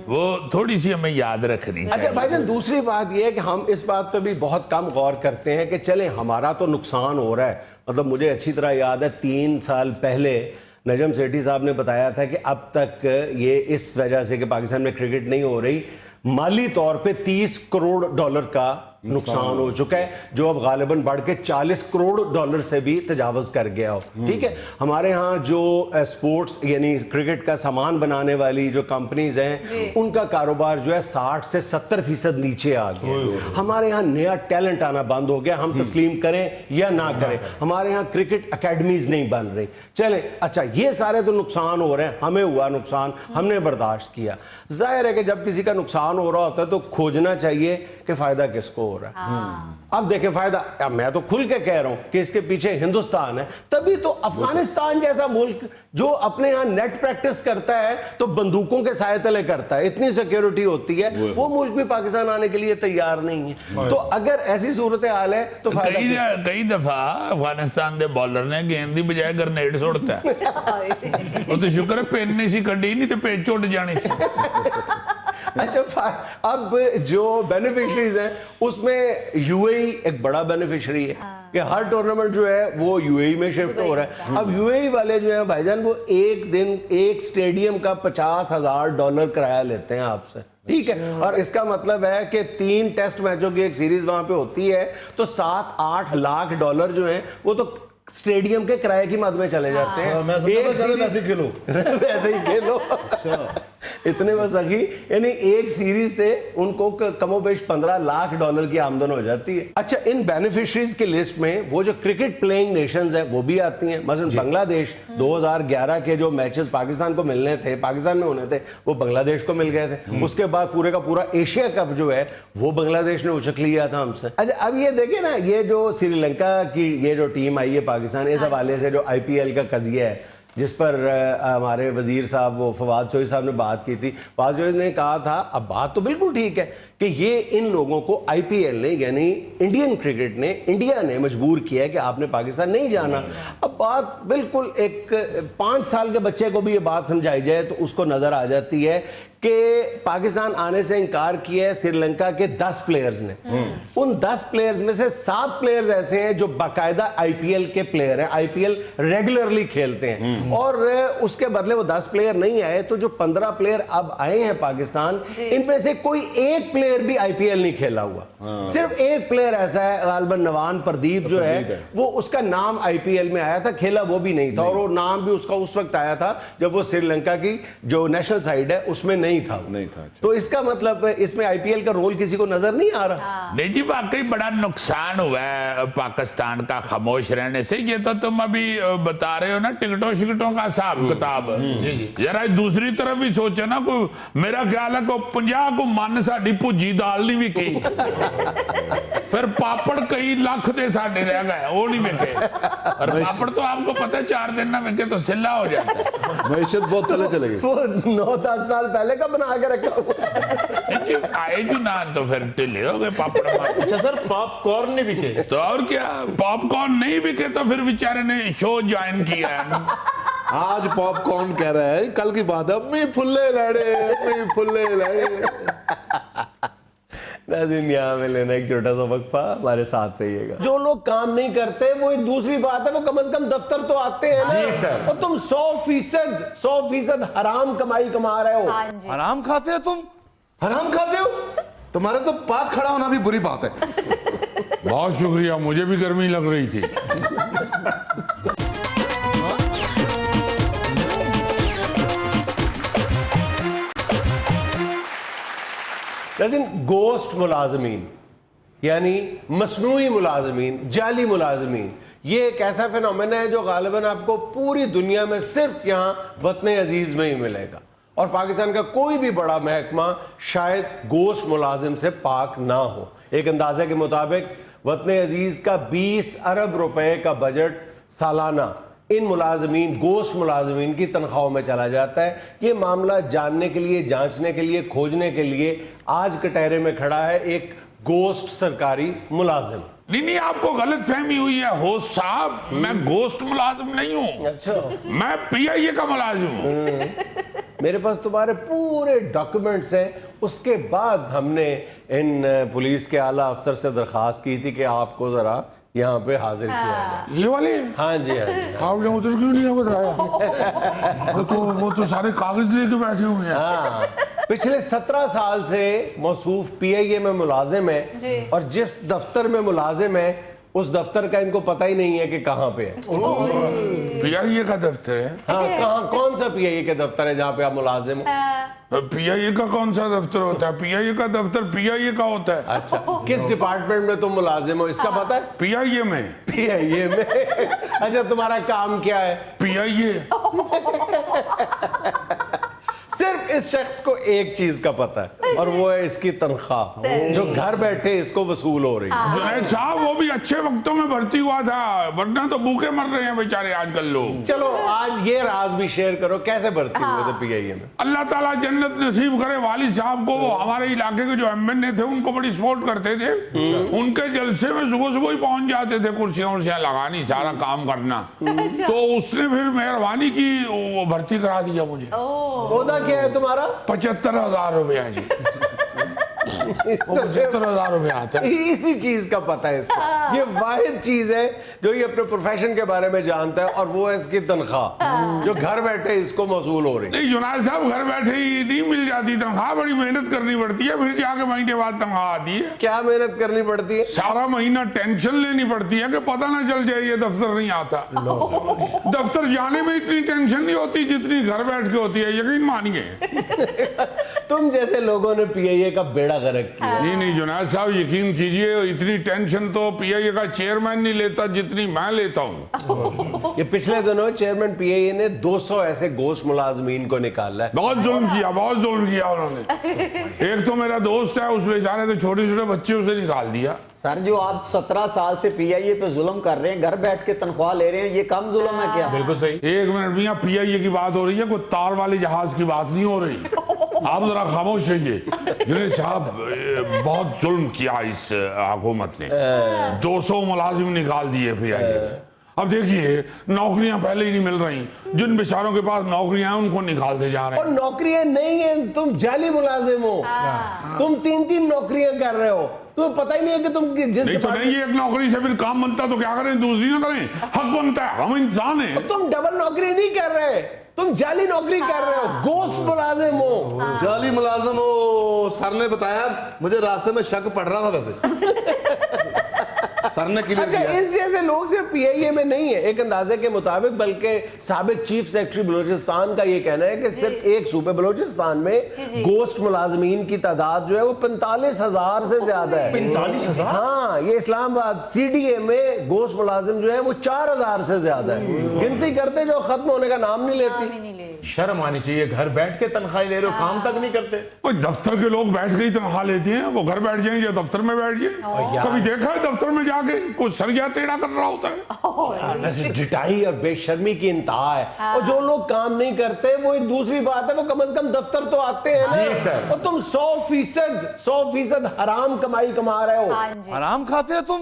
वो थोड़ी सी हमें याद रखनी अच्छा चाहिए। भाईजान, दूसरी बात ये है कि हम इस बात पे भी बहुत कम गौर करते हैं कि चलें हमारा तो नुकसान हो रहा है। मतलब मुझे अच्छी तरह याद है 3 साल पहले नजम सेठी साहब ने बताया था कि अब तक ये इस वजह से कि पाकिस्तान में क्रिकेट नहीं हो रही, माली तौर पे 30 करोड़ डॉलर का नुकसान हो चुका है, जो अब गालिबन बढ़ के 40 करोड़ डॉलर से भी तजावज कर गया हो। ठीक है, हमारे यहाँ जो स्पोर्ट्स यानी क्रिकेट का सामान बनाने वाली जो कंपनीज हैं, उनका कारोबार जो है 60 से 70% नीचे आ गया। हमारे यहाँ नया टैलेंट आना बंद हो गया, हम तस्लीम करें या ना करें। हमारे यहाँ क्रिकेट अकेडमीज नहीं बन रही। चले अच्छा, ये सारे तो नुकसान हो रहे हैं, हमें हुआ नुकसान, हमने बर्दाश्त किया। जाहिर है कि जब किसी का नुकसान हो रहा होता है तो खोजना चाहिए कि फायदा किसको हो रहा है। अब देखें फायदा, अब मैं तो खुल के कह रहा हूं कि इसके पीछे हिंदुस्तान है, तभी तो अफगानिस्तान जैसा मुल्क जो अपने यहां नेट प्रैक्टिस करता है तो बंदूकों के साए तले करता है, इतनी सिक्योरिटी होती है, वो मुल्क भी पाकिस्तान आने के लिए तैयार नहीं है। तो अगर ऐसी सूरत हाल है तो कई दफा अफगानिस्तान के बॉलर ने गेंद की बजाय ग्रेनेड सुट्टा है। वो तो शुक्र है पेन नहीं सी कड्डी, नहीं तो पेच उड़ जानी सी। अच्छा, अब जो बेनिफिशरीज हैं उसमें यूएई एक बड़ा बेनिफिशरी है कि हर टूर्नामेंट जो है वो यूएई में शिफ्ट हो रहा है। अब यूएई वाले जो हैं भाईजान, वो एक दिन एक स्टेडियम का $50,000 किराया लेते हैं आपसे। ठीक है, और इसका मतलब है कि 3 टेस्ट मैचों की एक सीरीज वहां पे होती है तो $7-8 लाख जो है वो तो स्टेडियम के किराए की मद में चले जाते हैं। मैं वैसे खेलो वैसे ही खेलो इतने वसखी, यानी एक सीरीज से उनको कमोबेश $15 लाख की आमदन हो जाती है। अच्छा, इन बेनिफिशरीज की लिस्ट में वो जो क्रिकेट प्लेइंग नेशंस हैं वो भी आती हैं। मसलन बांग्लादेश 2011 के जो मैचेस पाकिस्तान को मिलने थे, पाकिस्तान में होने थे, वो बांग्लादेश को मिल गए थे। उसके बाद पूरे का पूरा एशिया कप जो है वो बांग्लादेश ने उचक लिया था हमसे। अच्छा, अब ये देखे ना, ये जो श्रीलंका की ये जो टीम आई है पाकिस्तान, इस हवाले से जो IPL का कज़िया है जिस पर हमारे वजीर साहब वो फवाद चौधरी साहब ने बात की थी, फवाद चौधरी ने कहा था, अब बात तो बिल्कुल ठीक है कि ये इन लोगों को IPL ने यानी इंडियन क्रिकेट ने, इंडिया ने मजबूर किया है कि आपने पाकिस्तान नहीं जाना। अब बात बिल्कुल एक 5 साल के बच्चे को भी ये बात समझाई जाए तो उसको नजर आ जाती है कि पाकिस्तान आने से इनकार किया है श्रीलंका के 10 प्लेयर्स ने। उन 10 प्लेयर्स में से 7 प्लेयर्स ऐसे हैं जो बाकायदा IPL के प्लेयर हैं, IPL रेगुलरली खेलते हैं, और उसके बदले वो 10 प्लेयर नहीं आए। तो जो 15 प्लेयर अब आए हैं पाकिस्तान, इनमें से कोई एक प्लेयर भी IPL नहीं खेला हुआ। सिर्फ एक प्लेयर ऐसा है, गालिबन नवान प्रदीप जो है, वो उसका नाम IPL में आया था, खेला वो भी नहीं था, और वो नाम भी उसका उस वक्त आया था जब वो श्रीलंका की जो नेशनल साइड है उसमें नहीं था। अच्छा। तो इसका मतलब इसमें IPL का रोल किसी को नजर नहीं आ रहा। नहीं जी, वाकई बड़ा नुकसान हुआ है पाकिस्तान का खामोश रहने से। ये तो तुम अभी बता रहे हो ना टिकटों का हिसाब किताब, जरा दूसरी तरफ भी सोचे ना, को मेरा ख्याल है को 50 को मन साडी भुजी दाल नहीं विकी, फिर पापड़ कई लाख दे साडे रह गए, वो नहीं विके। और पापड़ तो आपको पता है 4 दिन ना विके तो सिला हो जाता है। मैशत बहुत थले चले गई। वो 9-10 साल पहले का बना के रखा हुआ है। आए जी ना तो फिर ढिले हो गए पापड़। अच्छा सर, पॉपकॉर्न नहीं बिके तो और क्या, पॉपकॉर्न नहीं बिके तो फिर बेचारे ने शो ज्वाइन किया है। आज पॉपकॉर्न कह रहे हैं, कल की बात है अम्मी फुल्ले लड़े। नाज़रीन, यहाँ में लेना एक छोटा सा वक्फा, हमारे साथ रहिएगा। जो लोग काम नहीं करते वो एक दूसरी बात है, वो कम से कम दफ्तर तो आते हैं ना। जी सर। और तुम 100% हराम कमाई कमा रहे हो। हराम खाते हो तुम, हराम खाते हो, तुम्हारे तो पास खड़ा होना भी बुरी बात है। बहुत शुक्रिया, मुझे भी गर्मी लग रही थी। लेकिन गोस्ट मुलाजमीन यानी मसनूई मुलाजमीन, जाली मुलाजमीन, ये एक ऐसा फिनोमेना है जो गालिबन आपको पूरी दुनिया में सिर्फ यहाँ वतन अजीज में ही मिलेगा। और पाकिस्तान का कोई भी बड़ा महकमा शायद गोश्त मुलाजिम से पाक ना हो। एक अंदाजे के मुताबिक वतन अजीज का 20 अरब रुपए का बजट सालाना इन मुलाजमीन, गोश्त मुलाजमीन की तनख्वाहों में चला जाता है। ये मामला जानने के लिए, जांचने के लिए, खोजने के लिए आज कटहरे में खड़ा है एक गोश्त सरकारी मुलाजिम। नहीं, आपको गलत फहमी हुई है होस्ट साहब, मैं गोश्त मुलाजिम नहीं हूँ, अच्छा, मैं पीआईए का मुलाजिम हूँ। मेरे पास तुम्हारे पूरे डॉक्यूमेंट्स हैं। उसके बाद हमने इन पुलिस के आला अफसर से दरख्वास्त की थी कि आपको जरा यहाँ पे हाजिर किया जाए। ये वाले हाँ जी, हाँ जी। आपने उधर क्यों नहीं बताया? वो तो सारे कागज लेके बैठे हुए हैं। हाँ, पिछले 17 साल से मौसूफ पीआईए में मुलाजिम है और जिस दफ्तर में मुलाजिम है उस दफ्तर का इनको पता ही नहीं है कि कहाँ पे है। पीआईए का दफ्तर है? हाँ, कहाँ, कौन सा पीआईए के दफ्तर है जहाँ पे आप मुलाजिम हो? पीआईए का कौन सा दफ्तर होता है? पीआईए का दफ्तर पीआईए का होता है। अच्छा, किस डिपार्टमेंट में तुम मुलाजिम हो इसका पता है? पीआईए में। पीआईए में। अच्छा, तुम्हारा काम क्या है? पीआईए। सिर्फ इस शख्स को एक चीज का पता है और वो है इसकी तनख्वाह जो घर बैठे इसको वसूल हो रही है। जुनैद साहब, वो भी अच्छे वक्तों में भर्ती हुआ था, वरना तो भूखे मर रहे हैं बेचारे आजकल लोग। चलो आज ये राज भी शेयर करो, कैसे भर्ती हुए थे पीआईए में? अल्लाह ताला जन्नत नसीब करे। वालिद साहब को, वो हमारे इलाके के जो एमएनए थे उनको बड़ी सपोर्ट करते थे। उनके जलसे में सुबह सुबह ही पहुंच जाते थे, कुर्सियां उर्सियां लगानी, सारा काम करना। तो उसने फिर मेहरबानी की, वो भर्ती करा दिया मुझे। ओदा क्या है तुम्हारा? 75,000 रुपया जी। 75,000 रुपया आता है। इसी चीज का पता है इसको। ये वाहिद चीज है जो ये अपने प्रोफेशन के बारे में जानता है और वो है इसकी तनख्वाह जो घर बैठे इसको मौसूल हो रही है। नहीं जुनैद साहब, घर बैठे ही नहीं मिल जाती तनख्वाह, बड़ी मेहनत करनी पड़ती है, फिर जाके महीने बाद तनख्वाह आती है। क्या मेहनत करनी पड़ती है? सारा महीना टेंशन लेनी पड़ती है कि पता ना चल जाए ये दफ्तर नहीं आता। दफ्तर जाने में इतनी टेंशन नहीं होती जितनी घर बैठ के होती है, यकीन मानिए। तुम जैसे लोगों ने पीआईए का बेड़ा गर्क किया। नहीं जुनैद साहब, यकीन कीजिए, इतनी टेंशन तो पीआईए का चेयरमैन नहीं लेता जितनी मैं लेता हूँ। ये पिछले दिनों चेयरमैन पीआईए ने 200 ऐसे गोश्त मुलाजमीन को निकाला है। बहुत जुल्म किया, बहुत जुल्म किया उन्होंने। एक तो मेरा दोस्त है, उस बेचारे के छोटे छोटे बच्चे उसे निकाल दिया। सर, जो आप 17 साल से पीआईए पे जुल्म कर रहे हैं, घर बैठ के तनख्वाह ले रहे हैं, ये कम जुल्म है क्या? बिल्कुल सही। एक मिनट मियां, पीआईए की बात हो रही है, कोई तार वाले जहाज की बात नहीं हो रही। आप जरा खामोश रहिए। जुनैद साहब, बहुत जुल्म किया इस हुकूमत ने। 200 मुलाजिम निकाल दिए पीआईए में। अब देखिए, नौकरियां पहले ही नहीं मिल रही, जिन बेचारों के पास नौकरियां हैं उनको निकालते जा रहे और हैं। नौकरियां नहीं है, तुम जाली मुलाजिम हो। तुम 3-3 नौकरियां कर रहे हो, तुम्हें पता ही नहीं है कि तुम जिस नहीं तो नहीं, एक नौकरी से फिर काम बनता तो क्या करें, दूसरी ना करें? हक बनता है, हम इंसान हैं। तुम डबल नौकरी नहीं कर रहे, तुम जाली नौकरी कर रहे हो, गोश्त मुलाजिम हो। जाली मुलाजिम हो। सर ने बताया, मुझे रास्ते में शक पड़ रहा था वैसे। सर ने क्लियर अच्छा, किया। इस जैसे लोग सिर्फ पीआईए में नहीं है, एक अंदाजे के मुताबिक, बल्कि साबिक चीफ सेक्रेटरी बलूचिस्तान का ये कहना है कि सिर्फ एक सूबे बलूचिस्तान में गोश्त मुलाजमीन की तादाद जो है वो 45,000 से ज्यादा है। 45,000? हाँ, ये इस्लामाबाद सीडीए में गोश्त मुलाजिम जो है वो 4,000 से ज्यादा है। गिनती करते जो खत्म होने का नाम नहीं लेती। शर्म आनी चाहिए, घर बैठ के तनख्वाह ले रहे हो, काम तक नहीं करते। कोई दफ्तर के लोग बैठ के ही तनख्वाह लेते हैं, वो घर बैठ जाएंगे, दफ्तर में बैठ जाए। कभी देखा है दफ्तर में जाके कुछ सरगिया टेढ़ा कर रहा होता है? ढिठाई और बेशर्मी की इंतहा है। और जो लोग काम नहीं करते वो एक दूसरी बात है, वो कम से कम दफ्तर तो आते हैं ना। जी सर। और तुम 100% हराम कमाई कमा रहे हो। हराम खाते हो तुम?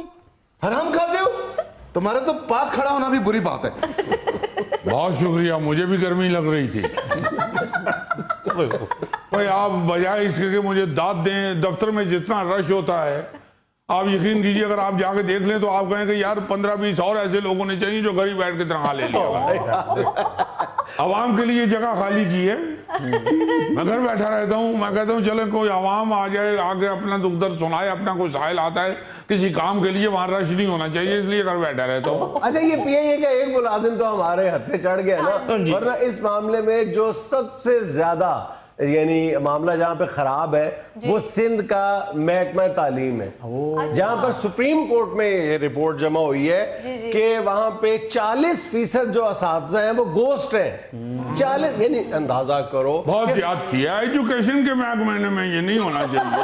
हराम खाते हो? तुम्हारे तो पास खड़ा होना भी बुरी बात है। बहुत शुक्रिया, मुझे भी गर्मी लग रही थी। भाई आप बजाय इसके कि मुझे दाद दें, दफ्तर में जितना रश होता है, आप यकीन कीजिए अगर आप जाके देख लें तो आप कहें कि यार 15-20 और ऐसे लोग होने चाहिए जो घर ही बैठ के तनख्वाह ले लिया। आवाम के लिए जगह खाली की है, मैं घर बैठा रहता हूँ। मैं कहता हूँ चले कोई आवाम आ जाए, आगे अपना दुख दर्द सुनाए, अपना कोई साहिल आता है किसी काम के लिए, वहां रश नहीं होना चाहिए, इसलिए घर बैठा रहता हूँ। अच्छा, ये पीआईए का एक मुलाजिम तो हमारे हत्थे चढ़ गया ना, वरना इस मामले में जो सबसे ज्यादा यानी मामला जहां पे खराब है वो सिंध का महकमा तालीम है, जहां पर सुप्रीम कोर्ट में ये रिपोर्ट जमा हुई है कि वहां पे 40% जो असातिज़ा हैं वो गोस्ट हैं। 40, यानी अंदाजा करो। बहुत याद किया, एजुकेशन के महकमे में ये नहीं होना चाहिए।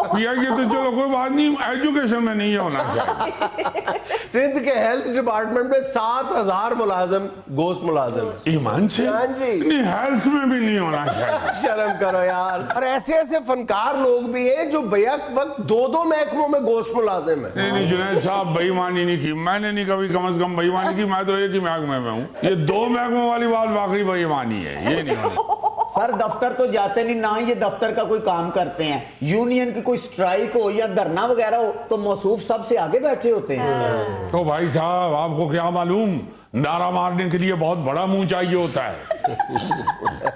पीआईए तो चलो कोई बात नहीं, एजुकेशन में नहीं होना चाहिए। सिंध के हेल्थ डिपार्टमेंट में 7,000 मुलाजिम गोश्त मुलाजिम। ईमान से? हाँ जी। नहीं, हेल्थ में भी नहीं होना चाहिए। शर्म करो यार। और ऐसे ऐसे फनकार लोग भी हैं जो बैक वक्त 2-2 महकमों में गोश्त मुलाजिम है। नहीं जुनैद साहब, बेईमानी नहीं की मैंने, नहीं कभी कम से कम बेईमानी की। मैं तो एक ही महकमे में हूँ। ये 2 महकमों वाली बात वाकई बेईमानी है, ये नहीं होनी। सर दफ्तर तो जाते नहीं ना, ये दफ्तर का कोई काम करते हैं। यूनियन की कोई स्ट्राइक हो या धरना वगैरह हो तो मौसूफ सबसे आगे बैठे होते हैं। तो भाई साहब, आपको क्या मालूम, नारा मारने के लिए बहुत बड़ा मुंह चाहिए होता है।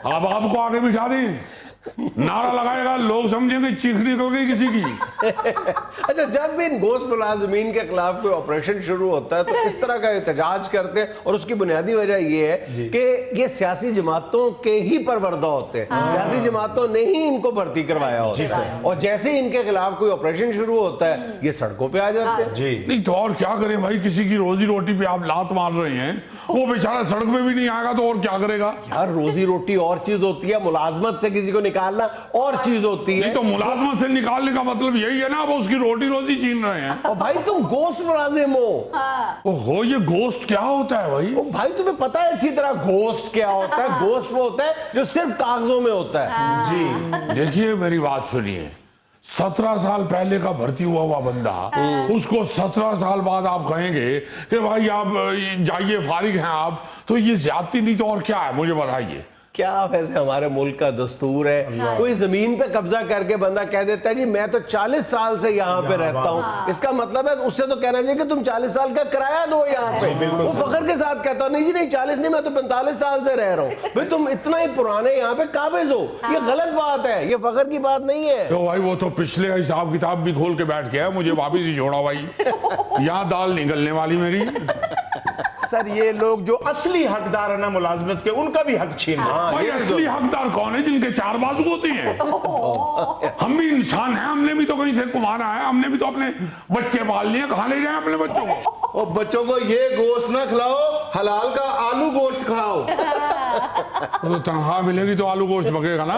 अब आपको आगे बिठा दें, नारा लगाएगा, लोग समझेंगे चीख निकल गई किसी की। अच्छा, जब भी इन गोश्त मुलाजिमीन के खिलाफ कोई ऑपरेशन शुरू होता है तो इस तरह का एहतजाज करते हैं, और उसकी बुनियादी वजह ये है कि ये सियासी जमातों के ही परवरदा होते हैं। सियासी जमातों ने ही इनको भर्ती करवाया होता है, और जैसे ही इनके खिलाफ कोई ऑपरेशन शुरू होता है ये सड़कों पे आ जाते हैं। जी नहीं तो और क्या करें भाई, किसी की रोजी रोटी पे आप लात मार रहे हैं, वो बेचारा सड़क पे भी नहीं आएगा तो और क्या करेगा। यार, रोजी रोटी और चीज होती है, मुलाजमत से किसी को निकालना और चीज होती है। नहीं तो मुलाजमत से निकालने का मतलब यही है ना, वो उसकी रोटी रोजी छीन रहे हैं। और भाई तुम गोश्त मुलाजिम हो। ओहो, ये गोश्त क्या होता है भाई? ओ भाई, तुम्हें पता है अच्छी तरह गोश्त क्या होता है? गोश्त वो होता है जो सिर्फ कागजों में होता है। जी देखिए मेरी बात सुनिए, 17 साल पहले का भर्ती हुआ बंदा, उसको 17 साल बाद आप कहेंगे कि भाई आप जाइए, फारिग हैं आप, तो ये ज्यादती नहीं तो और क्या है, मुझे बताइए। क्या वैसे हमारे मुल्क का दस्तूर है, कोई जमीन पे कब्जा करके बंदा कह देता है जी मैं तो 40 साल से यहाँ पे रहता हूँ, इसका मतलब है उससे तो कहना चाहिए कि तुम 40 साल का किराया दो यहाँ पे। वो फखर के साथ कहता नहीं जी, नहीं 40 नहीं, मैं तो 45 साल से रह रहा हूँ। भाई तुम इतना ही पुराने यहाँ पे काबिज हो, ये गलत बात है, ये फखर की बात नहीं है। तो भाई वो तो पिछले हिसाब किताब भी खोल के बैठ गया, मुझे वापिस ही छोड़ा भाई, यहाँ दाल निकलने वाली मेरी। सर ये लोग जो असली हकदार है ना मुलाजमत के, उनका भी हक छीन रहे हैं। भाई असली हकदार कौन है? जिनके 4 बाजू होते हैं। हम भी इंसान हैं, हमने भी तो कहीं से कमाना है, हमने भी तो अपने बच्चे पाल लिए, कहाँ ले जाए अपने बच्चों को? और बच्चों को ये गोश्त ना खिलाओ, हलाल का आलू गोश्त खिलाओ। तो तनख्वाह मिलेगी तो आलू गोश्त पकेगा ना।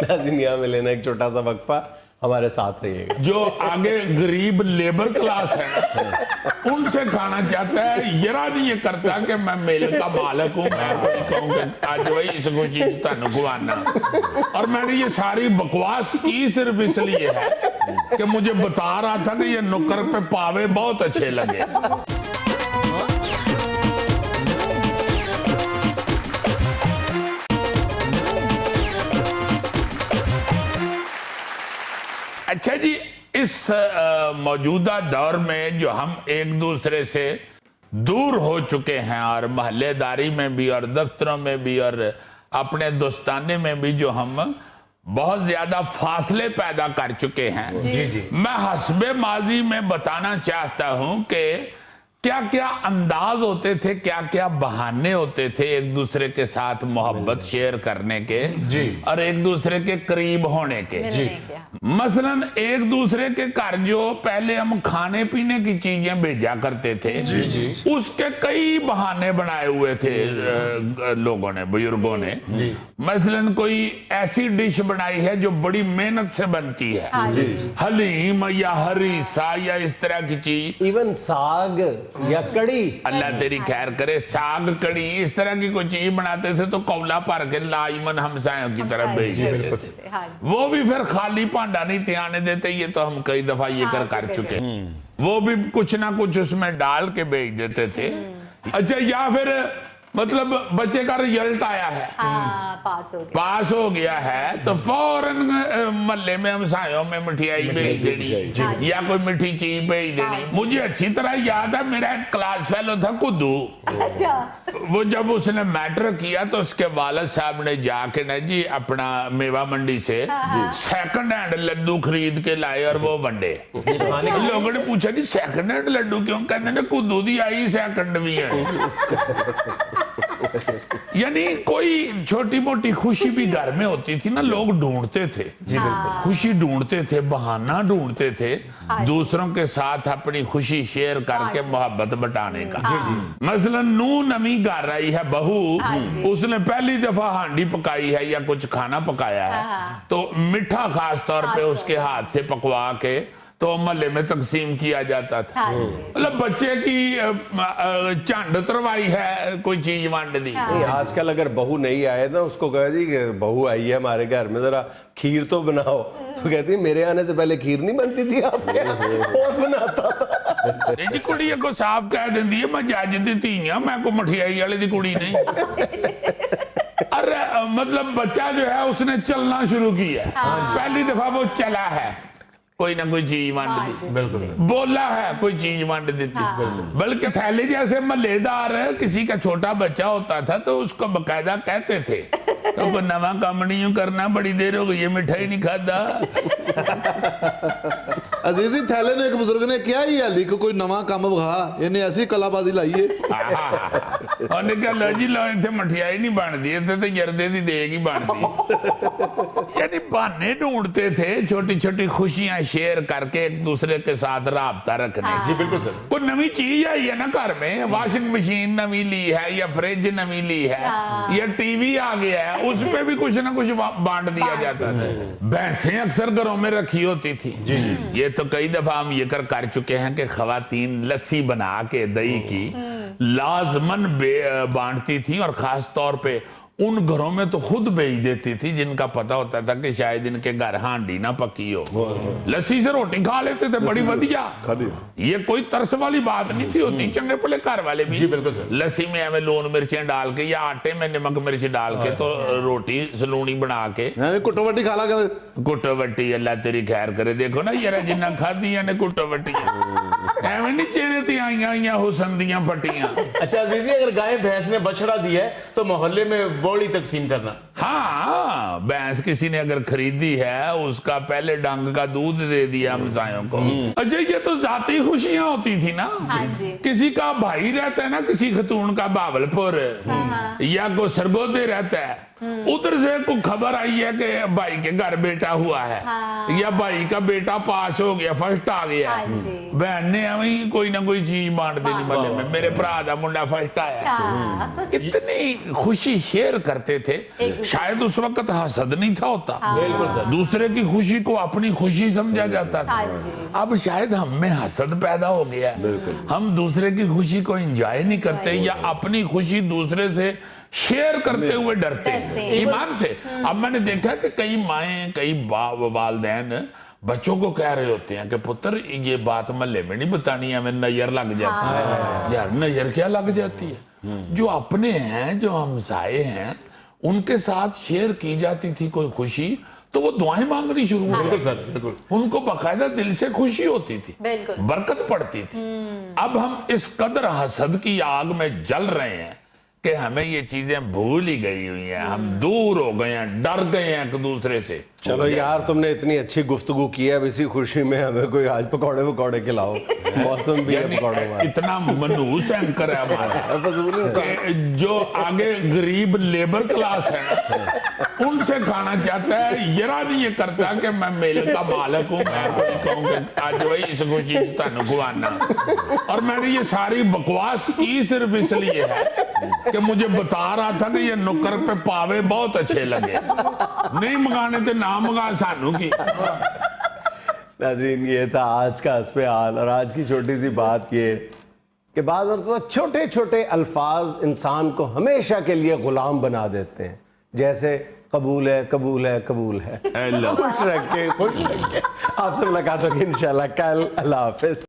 नाज़रीन, यहाँ में लेना एक छोटा सा वक्फा, हमारे साथ रहिएगा। जो आगे गरीब लेबर क्लास है उनसे खाना चाहता है, यरा नहीं ये करता कि मैं मेल का मालिक हूँ, मैं कोई कहूँ कि आज वही इसको चीज तन खुआना। और मैंने ये सारी बकवास की सिर्फ इसलिए है कि मुझे बता रहा था कि ये नुक्कर पे पावे बहुत अच्छे लगे। अच्छा जी, इस मौजूदा दौर में जो हम एक दूसरे से दूर हो चुके हैं, और महल्लेदारी में भी और दफ्तरों में भी और अपने दोस्ताने में भी जो हम बहुत ज्यादा फासले पैदा कर चुके हैं, जी मैं हस्बे माजी में बताना चाहता हूं कि क्या क्या अंदाज होते थे, क्या क्या बहाने होते थे एक दूसरे के साथ मोहब्बत शेयर करने के जी, और एक दूसरे के करीब होने के। जी मसलन एक दूसरे के घर जो पहले हम खाने पीने की चीजें भेजा करते थे, जी उसके कई बहाने बनाए हुए थे लोगों ने, बुजुर्गों ने। मसलन कोई ऐसी डिश बनाई है जो बड़ी मेहनत से बनती है, हलीम या हरीसा या इस तरह की चीज, इवन साग या कड़ी, अल्लाह तेरी खैर करे, साग कड़ी इस तरह की कोई चीज बनाते थे तो कौला भर के लाइमन हमसायों की तरफ भेज देते थे। वो भी फिर खाली भांडा नहीं थे आने देते, ये तो हम कई दफा ये कर चुके। वो भी कुछ ना कुछ उसमें डाल के भेज देते थे। अच्छा, या फिर मतलब बच्चे का रिजल्ट आया है, पास हो गया है तो फौरन मोहल्ले में हमसायों में मिठाई भेज देनी या कोई मीठी चीज भेज देनी। मुझे अच्छी तरह याद है, मेरा एक क्लास फेलो था कुद्दू, वो जब उसने मैट्रिक किया तो उसके वालिद साहब ने जाके ना जी अपना मेवा मंडी से सेकंड हैंड लड्डू खरीद के लाए और वो वंडे। लोगों ने पूछा कि सेकंड हैंड लड्डू क्यों? कहते ने कुद्दू दी आई सेकंड भी है। यानी कोई छोटी मोटी खुशी भी घर में होती थी ना, लोग ढूंढते थे, खुशी ढूंढते थे, बहाना ढूंढते थे दूसरों के साथ अपनी खुशी शेयर करके मोहब्बत बटाने का। मसलन नू नमी घर आई है बहू, उसने पहली दफा हांडी पकाई है या कुछ खाना पकाया है तो मीठा खास तौर पे उसके हाथ से पकवा के تو محلے میں تقسیم کیا جاتا تھا مطلب بچے کی چانڈ اتروائی ہے کوئی چیز وانڈ دی نہیں آج کل اگر بہو نہیں آئے نا اس کو کہا جی کہ بہو آئی ہے ہمارے گھر میں ذرا کھیر تو بناؤ تو کہتی میرے آنے سے پہلے کھیر نہیں بنتی تھی آپ کے کون بناتا تھا جی کڑی کو صاف کہہ دیندی ہے میں جج دی تھی ہاں میں کو مٹھیائی والے دی کڑی نہیں ارے مطلب بچہ جو ہے اس نے چلنا شروع کیا پہلی دفعہ وہ چلا ہے کوئی نہ کوئی چیز وانڈ دی بالکل بولا ہے کوئی چیز وانڈ دیتی بلکہ تھیلے جیسے محلے دار کسی کا چھوٹا بچہ ہوتا تھا تو اس کو باقاعدہ کہتے تھے تو کوئی نواں کام نہیں کرنا بڑی دیر ہو گئی یہ مٹھائی نہیں کھاتا عزیزی تھیلے نے ایک بزرگ نے کیا ہی علی کو کوئی نواں کام وکھا انہیں ایسی کلا بازی لائیے اور نے کہا لو جی لو اتنے مٹھیائی نہیں بن دیے تھے تو جردے دی دے گی بن دی یعنی بہانے ڈھونڈتے تھے چھوٹی چھوٹی خوشیاں شیئر کر کے ایک دوسرے کے ساتھ رابطہ رکھنے جی بالکل سر کوئی نوی چیز آئی ہے نا گھر میں واشنگ مشین نوی لی ہے یا فریج نوی لی ہے یا ٹی وی آ گیا ہے اس پہ بھی کچھ نہ کچھ بانٹ دیا جاتا تھا بھینسیں اکثر گھروں میں رکھی ہوتی تھی یہ تو کئی دفعہ ہم یہ کر چکے ہیں کہ خواتین لسی بنا کے دہی کی لازمن بانٹتی تھی اور خاص طور پہ ان گھروں میں تو خود بیچ دیتی تھی جن کا پتہ ہوتا تھا کہ شاید ان کے گھر ہانڈی نہ پکی ہو لسی سے روٹی کھا لیتے تھے بڑی ودیا یہ کوئی ترس والی بات نہیں تھی ہوتی چنگے پلے گھر والے بھی جی بالکل سر لسی میں ہمیں لون مرچیں ڈال کے یا آٹے میں نمک مرچ ڈال کے تو روٹی سلونی بنا کے کٹو وٹی کھالا کرے کٹو وٹی اللہ تیری خیر کرے دیکھو نا یہ جنہ کھادی نے کٹو وٹی ایویں نہیں چہرے تھی آئیاں حسن دیاں پٹیاں اچھا عزیزی اگر گائے بھینس نے بچڑا دیا ہے تو محلے میں بوڑی تقسیم کرنا ہاں بھینس کسی نے اگر خریدی ہے اس کا پہلے ڈنگ کا دودھ دے دیا ہمسایوں کو اچھا یہ تو ذاتی خوشیاں ہوتی تھی نا کسی کا بھائی رہتا ہے نا کسی خاتون کا باولپور یا کوئی سرگودے رہتا ہے ادھر سے کوئی خبر آئی ہے کہ بھائی کے گھر بیٹا ہوا ہے یا بھائی کا بیٹا پاس ہو گیا فرسٹ آ گیا بہن نے ہمیں کوئی نہ کوئی چیز بانٹ دینی ملے میں میرے برا دا منڈا فرسٹ آیا اتنی خوشی شیئر کرتے تھے شاید اس وقت حسد نہیں تھا ہوتا دوسرے کی خوشی کو اپنی خوشی سمجھا جاتا تھا اب شاید ہم میں حسد پیدا ہو گیا ہم دوسرے کی خوشی کو انجوائے نہیں کرتے یا اپنی خوشی دوسرے سے شیئر کرتے ہوئے ڈرتے ہیں ایمان سے اب میں نے دیکھا کہ کئی مائیں کئی والدین بچوں کو کہہ رہے ہوتے ہیں کہ پتر یہ بات محلے میں نہیں بتانی ہمیں نظر لگ جاتی ہے یار نظر کیا لگ جاتی ہے جو اپنے ہیں جو ہمسائے ہیں ان کے ساتھ شیئر کی جاتی تھی کوئی خوشی تو وہ دعائیں مانگنی شروع ہو گئی ان کو باقاعدہ دل سے خوشی ہوتی تھی برکت پڑتی تھی اب ہم اس قدر حسد کی آگ میں جل رہے ہیں کہ ہمیں یہ چیزیں بھول ہی گئی ہوئی ہیں ہم دور ہو گئے ہیں ڈر گئے ہیں ایک دوسرے سے چلو یار تم نے اتنی اچھی گفتگو کی ہے اب اسی خوشی میں ہمیں کوئی آج پکوڑے کھلاؤ موسم بھی ہے پکوڑوں والا اتنا منحوس اینکر ہے ہمارا کہ جو آگے غریب لیبر کلاس ہے ان سے کھانا چاہتا ہے یرا نہیں یہ کرتا کہ میں میل کا مالک ہوں میں کوئی کہوں کہ آج وہی اس خوشی سے تنو کھوانا اور میں نے یہ ساری بکواس کی صرف اس لیے ہے کہ مجھے بتا رہا تھا کہ یہ نکر پہ پاوے بہت اچھے لگے نہیں منگانے تھے نہ منگا سانو کی ناظرین یہ تھا آج کا حسب حال اور آج کی چھوٹی سی بات یہ کہ بعض مرتبہ چھوٹے چھوٹے الفاظ انسان کو ہمیشہ کے لیے غلام بنا دیتے ہیں جیسے قبول ہے قبول ہے قبول ہے خوش رکھ کے آپ سے ملاقات ہوگی انشاءاللہ کل اللہ حافظ